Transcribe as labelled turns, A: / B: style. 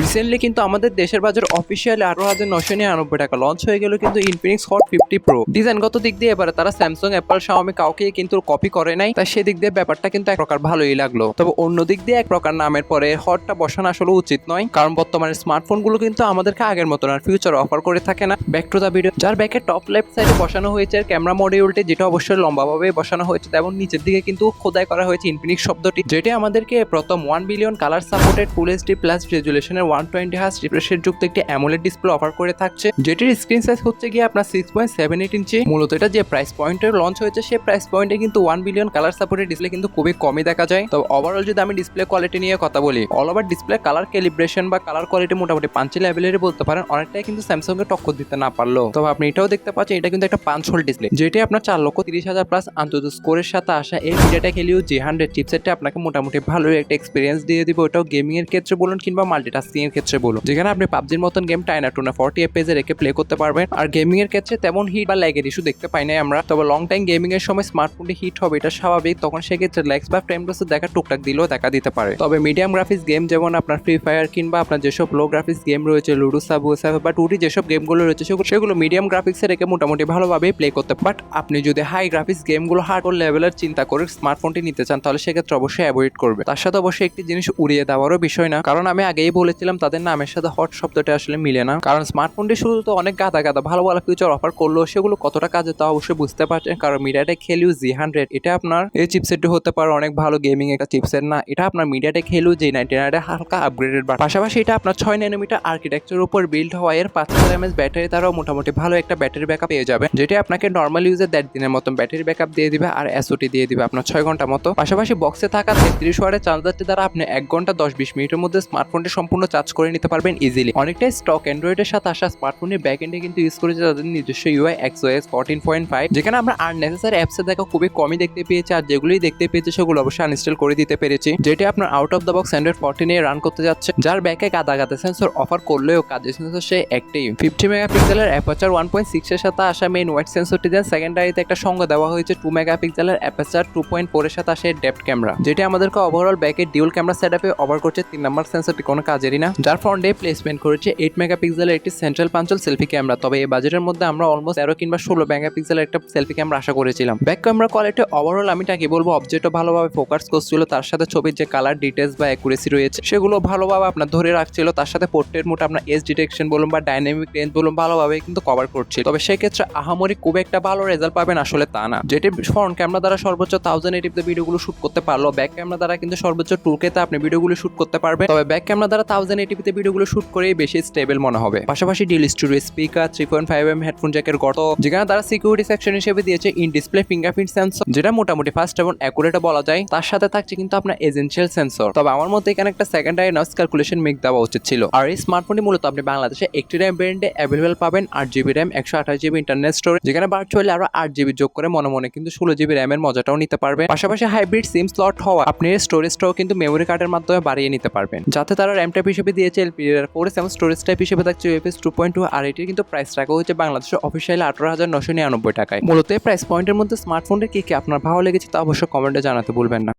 A: Recently কিন্তু আমাদের দেশের বাজার অফিসিয়ালি 18,999 টাকা লঞ্চ হয়ে গেল কিন্তু ইনফিনিক্স হট 50 প্রো। ডিজাইনগত দিক দিয়ে এবারে তারা স্যামসাং, অ্যাপল, শাওমি কাউকে কিন্তু কপি করে নাই, তাই সেদিক দিয়ে ব্যাপারটা কিন্তু এক প্রকার ভালোই লাগলো। তবে অন্য দিক দিয়ে এক প্রকার নামের পরে হটটা বসানো আসলে উচিত নয়, কারণ বর্তমানে স্মার্টফোনগুলো কিন্তু আমাদেরকে আগের মতন আর ফিউচার অফার করে থাকে না। ব্যাক টু দ্য ভিডিও, যার ব্যাকের টপ লেফট সাইডে বসানো হয়েছে ক্যামেরা মডিউলটি, যেটা অবশ্যই লম্বাভাবে বসানো হয়েছে, তেমন নিচের দিকে কিন্তু খোদাই করা হয়েছে ইনফিনিক্স শব্দটি, যেটি আমাদেরকে প্রথম 1 billion colour supported full HD plus রেজুলেশনের 120 হার্জ রিফ্রেশ যুক্ত একটি অ্যামোলেড ডিসপ্লে অফার করে থাকছে, যেটির স্ক্রিন সাইজ হচ্ছে গিয়ে আপনার 6.78 ইঞ্চি। মূলত এটা যে প্রাইস পয়েন্টে লঞ্চ হয়েছে সেই প্রাইস পয়েন্টে কিন্তু 1 বিলিয়ন কালার সাপোর্টেড ডিসপ্লে কিন্তু খুবই কমই দেখা যায়। তবে ওভারঅল যদি আমি ডিসপ্লে কোয়ালিটি নিয়ে কথা বলি, all over display colour calibration বা কালার কোয়ালিটি মোটামুটি পাঞ্চি লেভেলের বলতে পারেন, অনেকটাই কিন্তু স্যামসাং এর টক্কর দিতে না পারলো। তবে আপনি এটাও দেখতে পাচ্ছেন এটা কিন্তু একটা 5 হোল ডিসপ্লে, যেটি আপনার 4,30,000 প্লাস আন্তর্জাতিক স্কোরের সাথে আসা এই মিডিয়াটেক হেলিও G100 চিপসেটটা আপনাকে মোটামুটি ভালো একটা এক্সপিরিয়েন্স দিয়ে দিবে। ওটাও গেমিং এর ক্ষেত্রে বলুন কিংবা মাল্টিটাস্কিং এর ক্ষেত্রে বলুন, যেখানে আপনি পাবজির মতন গেম টাইনা টুনা 40 FPS এ রেখে প্লে করতে পারবেন। আর গেমিং এর ক্ষেত্রে তেমন হিট বা ল্যাগের ইস্যু দেখতে পাই নাই আমরা। তবে লং টাইম গেমিং এর সময় স্মার্টফোনটি হিট হবে এটা স্বাভাবিক, তখন সেক্ষেত্রে ল্যাগস বা ফ্রেম লস দেখা টুকটাক দিলেও দেখা দিতে পারে। তবে মিডিয়াম গ্রাফিক্স গেম যেমন আপনার ফ্রি ফায়ার কিংবা আপনার যেসব লো গ্রাফিক্স গেম রয়েছে লুডো সাবওয়ে বা টুটি যেসব গেমগুলো রয়েছে সেগুলো মিডিয়াম গ্রাফিক্সে রেখে মোটামুটি ভালোভাবে প্লে করতে। বাট আপনি যদি হাই গ্রাফিক্স গেমগুলো হার্ডওয়্যার লেভেলের চিন্তা করে স্মার্টফোনটি নিতে চান, তাহলে সেক্ষেত্রে অবশ্যই অ্যাভয়েড করবে। তার সাথে অবশ্যই একটি জিনিস উড়িয়ে দেওয়ারও বিষয় না, কারণ আমি আগেই বলেছিলাম তাদের নামের সাথে হট শব্দটা আসলে মিলে না। কারণ স্মার্টফোনটি শুধু তো অনেক গাদা ভালো ভালো ফিউচার অফার করলেও সেগুলো কতটা কাজে তা অবশ্যই বুঝতে পারছেন। কারণ মিডিয়াটেক হেলিও G100 এটা আপনার এই চিপসেটটি হতে পারে অনেক ভালো গেমিং একটা চিপসেট না, এটা আপনার মিডিয়াটেক হেলিও G99 হালকা আপগ্রেডেড। পাশাপাশি এটা আপনার 6 ন্যানোমিটার আর্কিটেকচারের উপর বিল্ড হওয়া এর 5000 mAh ব্যাটারি দ্বারাও মোটামুটি ভালো একটা ব্যাটারি ব্যাকআপ পেয়ে যাবে, যেটা আপনাকে নর্মাল ইউজে 1.5 দিনের মতন ব্যাটারি ব্যাকআপ দিয়ে দিবে আর এসওটি দিয়ে দিবে আপনার 6 ঘন্টা মতো। পাশাপাশি বক্সে থাকা 33 ওয়াটের চার্জারটি দ্বারা আপনি 1 ঘন্টা 10-20 মিনিটের মধ্যে স্মার্টফোনটি সম্পূর্ণ চার্জ করে নিতে পারবেন ইজিলি। অনেকটাই স্টক অ্যান্ড্রয়েডের সাথে আসা স্মার্টফোনের ব্যাক এন্ডে কিন্তু ইউজ করেছে তাদের নিজস্ব UI XOS 14.5, যেখানে আমরা আননেসেসারি অ্যাপসে দেখা খুবই কমই দেখতে পেয়েছি, আর যেগুলোই দেখতে পেয়েছি সেগুলো অবশ্যই আনইনস্টল করে দিতে পেরেছি, যেটি আপনার out of the box Android 14 A run করতে যাচ্ছে, যার ব্যাকে গাদা সেন্সর অফার করলেও কাজের সেন্সর সে একটাই 50 মেগাপিক্সেলের অ্যাপারচার 1.6 এর সাথে আসা মেইন ওয়াইড সেন্সরটি দেন সেকেন্ডারিতে একটা সঙ্গ দেওয়া হয়েছে 2 মেগাপিক্সেলের অ্যাপারচার 2.4 এর সাথে আসে ডেপথ ক্যামেরা, যেটি আমাদেরকে ওভারঅল ব্যাকে ডিউল ক্যামেরা সেটআপে ওভার করছে। 3 নাম্বার সেন্সরটি কোনো কাজেরই না, যার ফ্রন্টে প্লেসমেন্ট করেছে 8 মেগাপিক্সেলের একটি সেন্ট্রাল পাঞ্চল সেলফি ক্যামেরা। তবে এই বাজেটের মধ্যে আমরা অলমোস্ট 13 কিংবা 16 মেগাপিক্সেলের একটা সেলফি ক্যামেরা আশা করেছিলাম। ব্যাক ক্যামেরা কোয়ালিটি ওভারঅল আমি কি বলবো, অবজেক্টও ভালোভাবে ফোকাস করছিল, তার সাথে ছবির যে কালার ডিটেলস বা অ্যাকুরেসি রয়েছে সেগুলো ভালোভাবে আপনার ধরে রাখছিল, তার সাথে পোর্ট্রেট মোড আপনার এজ ডিটেকশন বলুন বা ডাইনামিক রেঞ্জ বলুন ভালোভাবে কিন্তু কভার করছে। তবে সেক্ষেত্রে আহামরি খুব একটা ভালো রেজাল্ট পাবেন আসলে তা না, যেটি ফ্রন্ট ক্যামেরা দ্বারা সর্বোচ্চ 1080p ভিডিওগুলো শুট করতে পারলো, ব্যাক ক্যামেরা দ্বারা কিন্তু সর্বোচ্চ 2K তে আপনি ভিডিওগুলো শুট করতে পারবেন। তবে ব্যাক ক্যামেরা দ্বারা 1080p তে ভিডিওগুলো শুট করেই বেশি স্টেবল মনে হবে। পাশাপাশি ডিল স্টুডিও স্পিকার 3.5mm হেডফোন জ্যাকের গর্ত, যেখানে তারা সিকিউরিটি সেকশন হিসেবে দিয়েছে ইন ডিসপ্লে ফিঙ্গারপ্রিন্ট সেন্সর, যেটা মোটামুটি ফাস্ট এবং অ্যাকুরেট বলা যায়। তার সাথে থাকছে কিন্তু আপনার এসেনশিয়াল সেন্সর। তবে আমার মতে এখানে একটা সেকেন্ডারি নয়েজ ক্যালকুলেশন মিক দেওয়া উচিত ছিল। আর এই স্মার্টফোনটি মূলত আপনি বাংলাদেশে একটি র্যাম ব্র্যান্ডে অ্যাভেলেবল পাবেন 8GB RAM 128GB internal storage, যেখানে ভার্চুয়ালি আরো 8GB যোগ করে মনে মনে কিন্তু 16GB র্যামের মজাটাও নিতে পারবেন। পাশাপাশি হাইব্রিড সিম স্লট হওয়া আপনি স্টোরেজটাও কিন্তু মেমোরি কার্ডের মাধ্যমে বাড়িয়ে নিতে পারবেন, যাতে তারা র্যাম টাইপ হিসেবে দিয়েছে LPDDR4 এবং স্টোরেজ টাইপ হিসেবে থাকছে UFS 2.2। আর এটির কিন্তু প্রাইস রাখা হয়েছে বাংলাদেশের অফিসিয়ালি 18,999 টাকায়। মূলত এই প্রাইস পয়েন্টের মধ্যে স্মার্টফোনটি কি আপনার ভালো লেগেছে তা অবশ্যই কমেন্টে জানাতে ভুলবেন না।